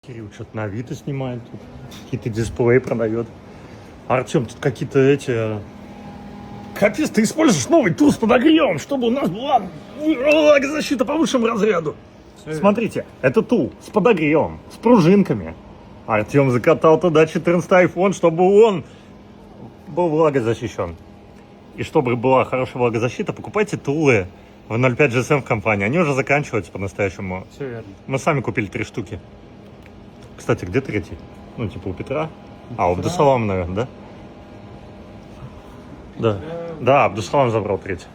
Кирилл что-то на Авито снимает тут. Какие-то дисплеи продает. Артем, тут какие-то эти... Капец, ты используешь новый туз с подогревом, чтобы у нас была защита по высшему разряду. Смотрите, это тул с подогревом, с пружинками. Артем закатал туда 14-й iPhone, чтобы он был влагозащищен. И чтобы была хорошая влагозащита, покупайте тулы в 0.5 GSM в компании. Они уже заканчиваются по-настоящему. Все верно. Мы сами купили 3 штуки. Кстати, где третий? Ну, типа у Петра. А, у Абдусалама, наверное, да? Да. Да, Абдусалам забрал третий.